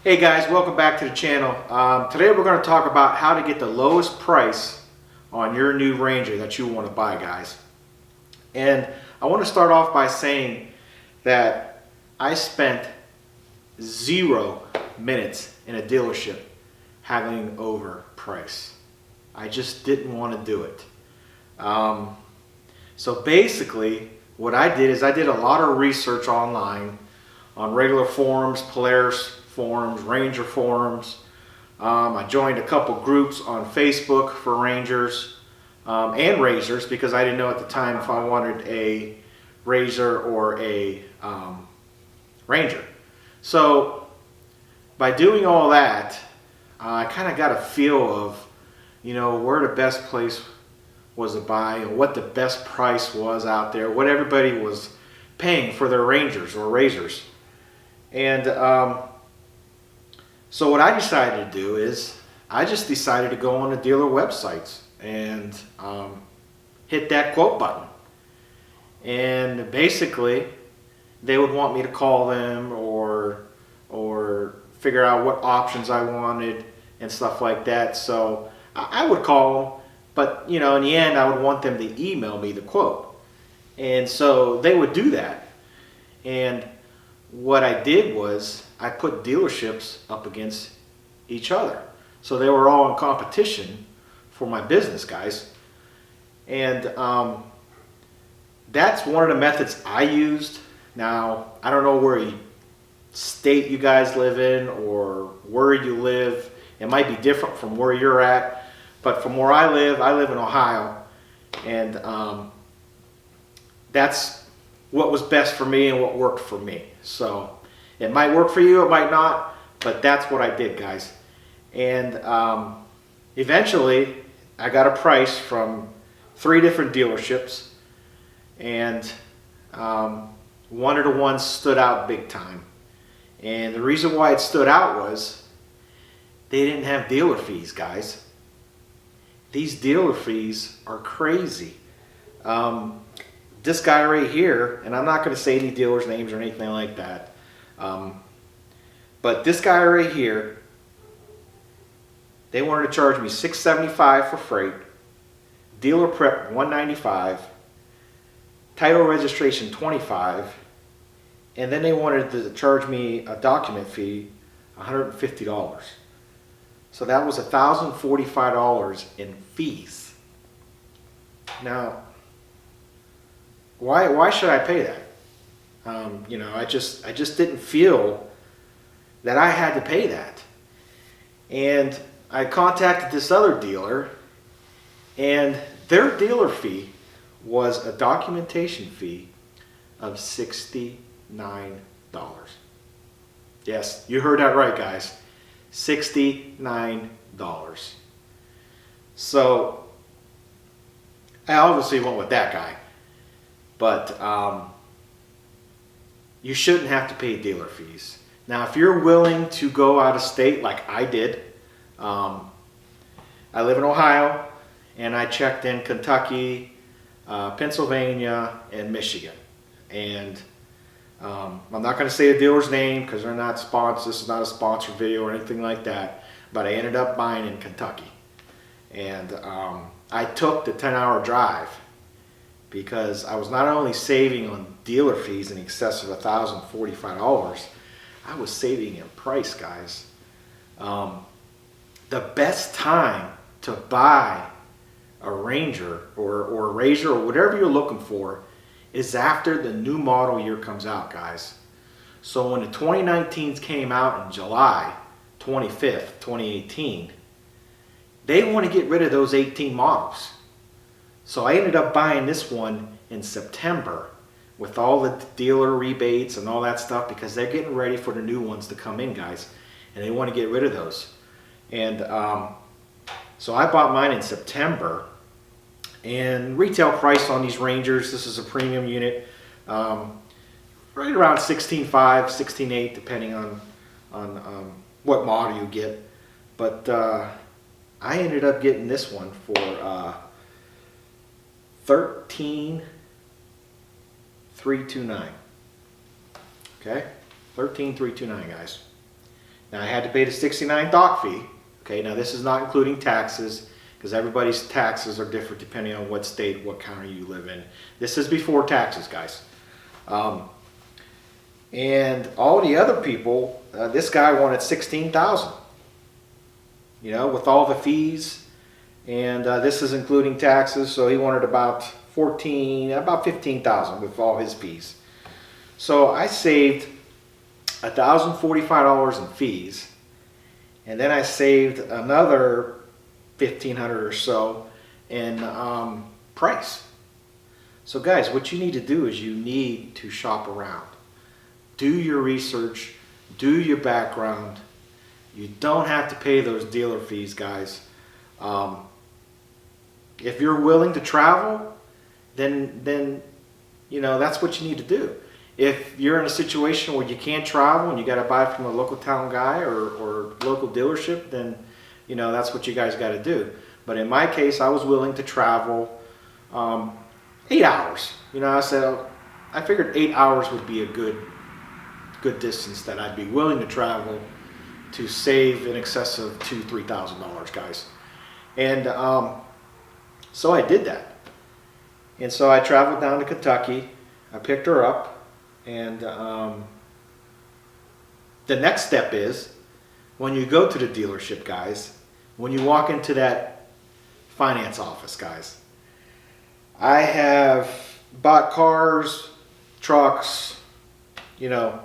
Hey guys, welcome back to the channel. Today we're going to talk about how to get the lowest price on your new Ranger that you want to buy, guys. And I want to start off by saying that I spent 0 minutes in a dealership haggling over price. I just didn't want to do it. So basically what I did is I did a lot of research online on regular forums, Polaris forums, Ranger forums. I joined a couple groups on Facebook for Rangers and Razors because I didn't know at the time if I wanted a Razor or a Ranger. So by doing all that, I kind of got a feel of, where the best place was to buy and what the best price was out there, what everybody was paying for their Rangers or Razors. And so what I decided to do is I just decided to go on the dealer websites and hit that quote button. And basically they would want me to call them or figure out what options I wanted and stuff like that. So I would call them, but in the end I would want them to email me the quote. And so they would do that. And what I did was I put dealerships up against each other. So they were all in competition for my business, guys. And that's one of the methods I used. Now, I don't know where state you guys live in or where you live. It might be different from where you're at. But from where I live in Ohio. And that's what was best for me and what worked for me. So it might work for you, it might not, but that's what I did, guys. And eventually I got a price from 3 different dealerships, and one of the ones stood out big time. And the reason why it stood out was they didn't have dealer fees, guys. These dealer fees are crazy. This guy right here, and I'm not going to say any dealers' names or anything like that, but this guy right here, they wanted to charge me $675 for freight, dealer prep $195, title registration $25, and then they wanted to charge me a document fee $150. So that was $1,045 in fees. Now, why should I pay that? I just didn't feel that I had to pay that. And I contacted this other dealer, and their dealer fee was a documentation fee of $69. Yes, you heard that right, guys. $69. So I obviously went with that guy. But you shouldn't have to pay dealer fees. Now, if you're willing to go out of state like I did, I live in Ohio, and I checked in Kentucky, Pennsylvania, and Michigan. And I'm not going to say the dealer's name because they're not sponsored. This is not a sponsored video or anything like that. But I ended up buying in Kentucky. And I took the 10-hour drive, because I was not only saving on dealer fees in excess of $1,045, I was saving in price, guys. The best time to buy a Ranger or a Razor or whatever you're looking for is after the new model year comes out, guys. So when the 2019s came out in July 25th, 2018, they want to get rid of those 18 models. So I ended up buying this one in September with all the dealer rebates and all that stuff, because they're getting ready for the new ones to come in, guys, and they want to get rid of those. And so I bought mine in September, and retail price on these Rangers, this is a premium unit, right around $16,500, $16,800, depending on what model you get. But I ended up getting this one for $13,329. Okay, $13,329, guys. Now I had to pay the $69 dock fee. Okay, now this is not including taxes, because everybody's taxes are different depending on what state, what county you live in. This is before taxes, guys. And all the other people, this guy wanted $16,000. You know, with all the fees, and this is including taxes, so he wanted about $15,000 with all his fees. So I saved $1,045 in fees, and then I saved another $1,500 or so in price. So guys, what you need to do is you need to shop around. Do your research, do your background. You don't have to pay those dealer fees, guys. If you're willing to travel, then you know, that's what you need to do. If you're in a situation where you can't travel and you got to buy from a local town guy or local dealership, then you know, that's what you guys got to do. But in my case, I was willing to travel 8 hours. You know, I figured 8 hours would be a good distance that I'd be willing to travel to save in excess of $2,000-3,000, guys. And so I did that. And so I traveled down to Kentucky. I picked her up, and the next step is when you go to the dealership, guys, when you walk into that finance office, guys, I have bought cars, trucks, you know,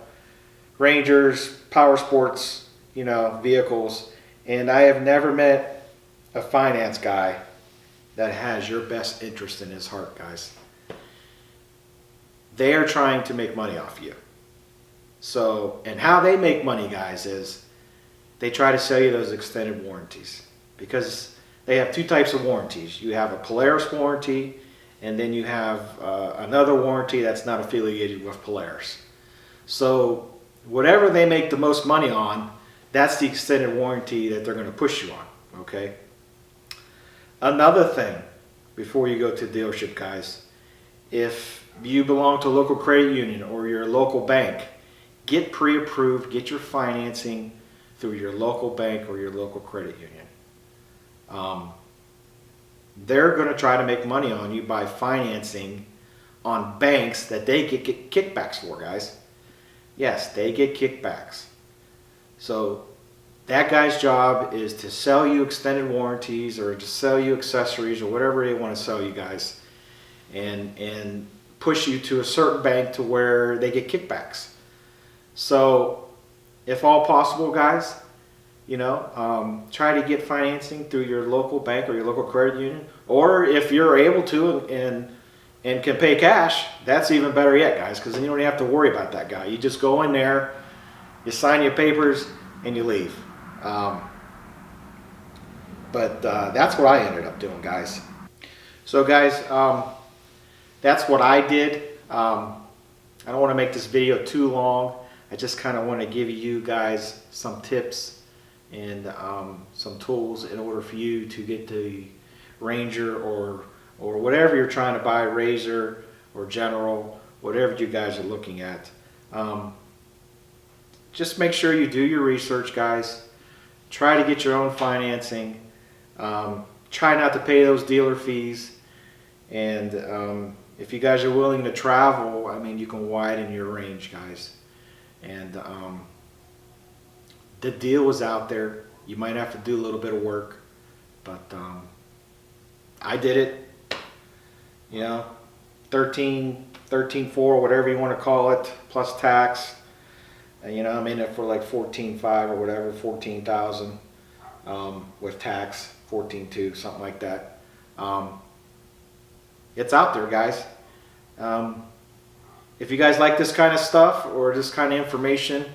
Rangers, power sports, you know, vehicles, and I have never met a finance guy that has your best interest in his heart, guys. They are trying to make money off you. So, and how they make money, guys, is they try to sell you those extended warranties, because they have two types of warranties. You have a Polaris warranty, and then you have another warranty that's not affiliated with Polaris. So whatever they make the most money on, that's the extended warranty that they're going to push you on, okay? Another thing, before you go to the dealership, guys, if you belong to a local credit union or your local bank, get pre-approved, get your financing through your local bank or your local credit union. They're going to try to make money on you by financing on banks that they get kickbacks for, guys. Yes, they get kickbacks. So that guy's job is to sell you extended warranties or to sell you accessories or whatever they want to sell you, guys, and push you to a certain bank to where they get kickbacks. So if all possible, guys, you know, try to get financing through your local bank or your local credit union, or if you're able to and can pay cash, that's even better yet, guys, because then you don't have to worry about that guy. You just go in there, you sign your papers, and you leave. But that's what I ended up doing, guys. So guys, that's what I did. I don't want to make this video too long. I just kind of want to give you guys some tips and some tools in order for you to get the Ranger or whatever you're trying to buy, Razor or General, whatever you guys are looking at. Just make sure you do your research, guys. Try to get your own financing. Try not to pay those dealer fees. And if you guys are willing to travel, I mean, you can widen your range, guys. And the deal was out there. You might have to do a little bit of work, but I did it. You know, 13.4, whatever you want to call it, plus tax. And, you know, I'm in it for like 14.5 or whatever, 14,000 with tax, 14.2, something like that. It's out there, guys. If you guys like this kind of stuff or this kind of information,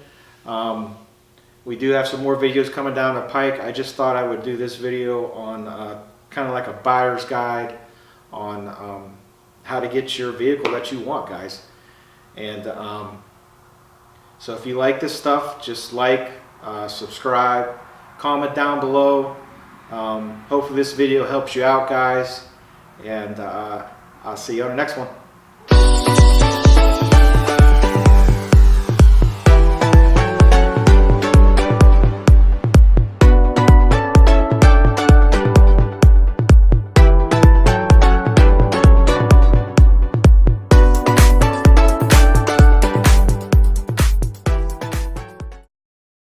we do have some more videos coming down the pike. I just thought I would do this video on kind of like a buyer's guide on how to get your vehicle that you want, guys. And so if you like this stuff, just like, subscribe, comment down below. Hopefully this video helps you out, guys. And I'll see you on the next one.